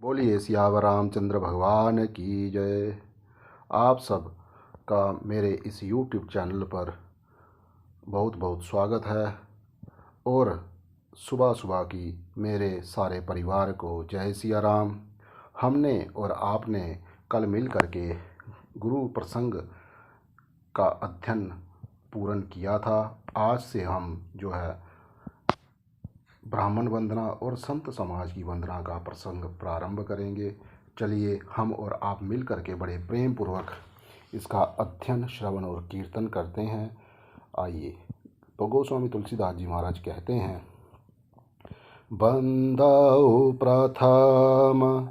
बोलिए सियावर रामचंद्र भगवान की जय। आप सब का मेरे इस YouTube चैनल पर बहुत बहुत स्वागत है और सुबह सुबह की मेरे सारे परिवार को जय सिया राम। हमने और आपने कल मिल करके गुरु प्रसंग का अध्ययन पूर्ण किया था। आज से हम जो है ब्राह्मण वंदना और संत समाज की वंदना का प्रसंग प्रारंभ करेंगे। चलिए हम और आप मिल करके बड़े प्रेम पूर्वक इसका अध्ययन, श्रवण और कीर्तन करते हैं। आइए। तो गोस्वामी तुलसीदास जी महाराज कहते हैं, बंदौ प्रथम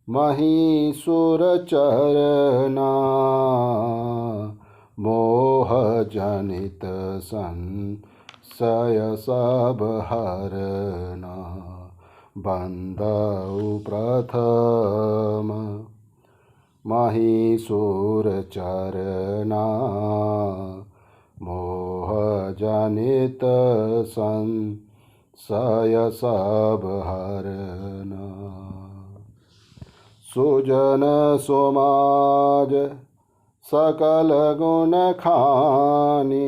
महीसुर चरना, मोह जनित संशय सब हरना। बंदौ प्रथम महीसुर चरना, मोह जनित संशय सब हरना। सुजन समाज सकल गुण खानी,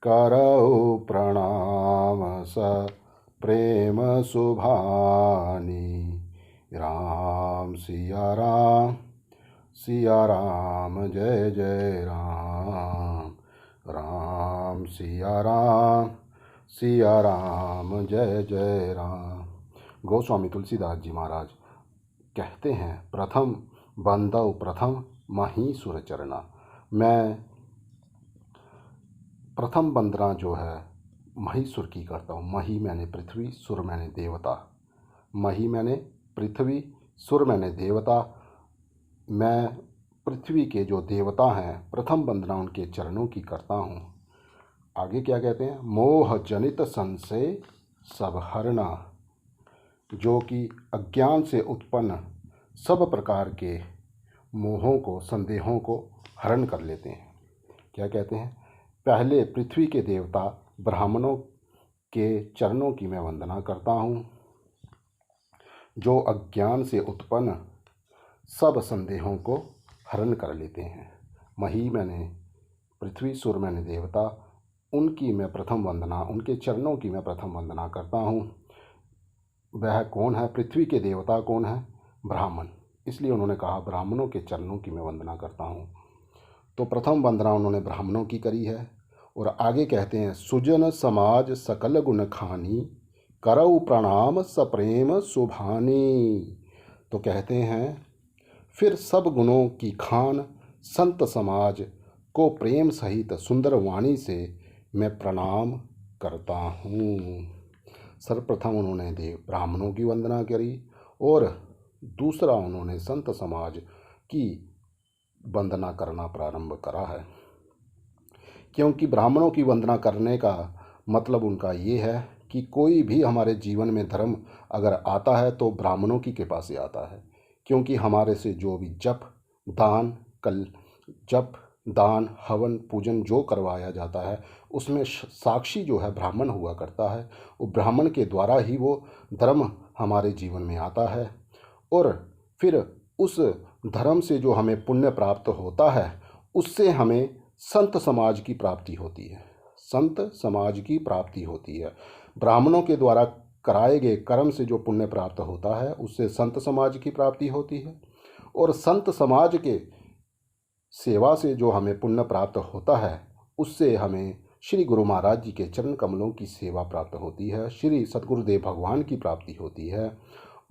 करऊ प्रणाम स प्रेम सुभानी। राम सिया राम, सिया राम जय जय राम। राम सिया राम, सिया राम जय जय राम। गोस्वामी तुलसीदास जी महाराज कहते हैं, प्रथम बंदौ प्रथम महीसुर चरना। मैं प्रथम वंदना जो है महीसुर की करता हूँ। मही मैंने पृथ्वी, सुर मैंने देवता। मही मैंने पृथ्वी, सुर मैंने देवता। मैं पृथ्वी के जो देवता हैं, प्रथम वंदना उनके चरणों की करता हूँ। आगे क्या कहते हैं, मोह जनित संशय सब हरना, जो कि अज्ञान से उत्पन्न सब प्रकार के मोहों को, संदेहों को हरण कर लेते हैं। क्या कहते हैं, पहले पृथ्वी के देवता ब्राह्मणों के चरणों की मैं वंदना करता हूँ, जो अज्ञान से उत्पन्न सब संदेहों को हरण कर लेते हैं। मही मैंने पृथ्वी, सुर मैंने देवता, उनकी मैं प्रथम वंदना, उनके चरणों की मैं प्रथम वंदना करता हूँ। वह कौन है? पृथ्वी के देवता कौन है? ब्राह्मण। इसलिए उन्होंने कहा ब्राह्मणों के चरणों की मैं वंदना करता हूँ। तो प्रथम वंदना उन्होंने ब्राह्मणों की करी है। और आगे कहते हैं, सुजन समाज सकल गुण खानी, करऊ प्रणाम सप्रेम सुभानी। तो कहते हैं, फिर सब गुणों की खान संत समाज को प्रेम सहित सुंदर वाणी से मैं प्रणाम करता हूँ। सर्वप्रथम उन्होंने ब्राह्मणों की वंदना करी और दूसरा उन्होंने संत समाज की वंदना करना प्रारंभ करा है। क्योंकि ब्राह्मणों की वंदना करने का मतलब उनका ये है कि कोई भी हमारे जीवन में धर्म अगर आता है तो ब्राह्मणों की कृपा से आता है। क्योंकि हमारे से जो भी जप दान हवन पूजन जो करवाया जाता है, उसमें साक्षी जो है ब्राह्मण हुआ करता है। वो ब्राह्मण के द्वारा ही वो धर्म हमारे जीवन में आता है और फिर उस धर्म से जो हमें पुण्य प्राप्त होता है, उससे हमें संत समाज की प्राप्ति होती है। संत समाज की प्राप्ति होती है। ब्राह्मणों के द्वारा कराए गए कर्म से जो पुण्य प्राप्त होता है, उससे संत समाज की प्राप्ति होती है। और संत समाज के सेवा से जो हमें पुण्य प्राप्त होता है, उससे हमें श्री गुरु महाराज जी के चरण कमलों की सेवा प्राप्त होती है, श्री सतगुरुदेव भगवान की प्राप्ति होती है।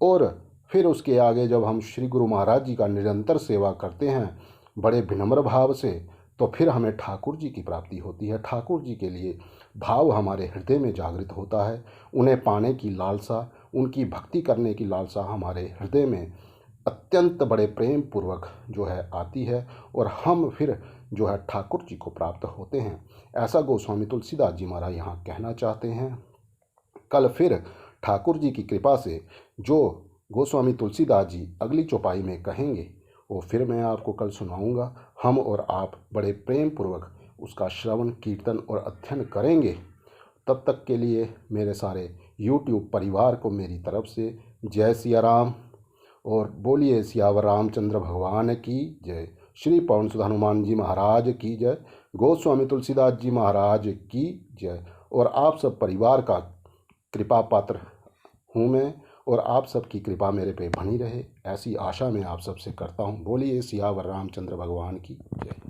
और फिर उसके आगे जब हम श्री गुरु महाराज जी का निरंतर सेवा करते हैं बड़े विनम्र भाव से, तो फिर हमें ठाकुर जी की प्राप्ति होती है। ठाकुर जी के लिए भाव हमारे हृदय में जागृत होता है। उन्हें पाने की लालसा, उनकी भक्ति करने की लालसा हमारे हृदय में अत्यंत बड़े प्रेम पूर्वक जो है आती है और हम फिर जो है ठाकुर जी को प्राप्त होते हैं। ऐसा गोस्वामी तुलसीदास जी महाराज यहाँ कहना चाहते हैं। कल फिर ठाकुर जी की कृपा से जो गोस्वामी तुलसीदास जी अगली चौपाई में कहेंगे, वो फिर मैं आपको कल सुनाऊंगा। हम और आप बड़े प्रेम पूर्वक उसका श्रवण कीर्तन और अध्ययन करेंगे। तब तक के लिए मेरे सारे YouTube परिवार को मेरी तरफ से जय सिया राम। और बोलिए सियावर रामचंद्र भगवान की जय। श्री पवन सुत हनुमान जी महाराज की जय। गोस्वामी तुलसीदास जी महाराज की जय। और आप सब परिवार का कृपा पात्र हूँ मैं, और आप सबकी कृपा मेरे पे बनी रहे, ऐसी आशा मैं आप सबसे करता हूँ। बोलिए सियावर रामचंद्र भगवान की जय।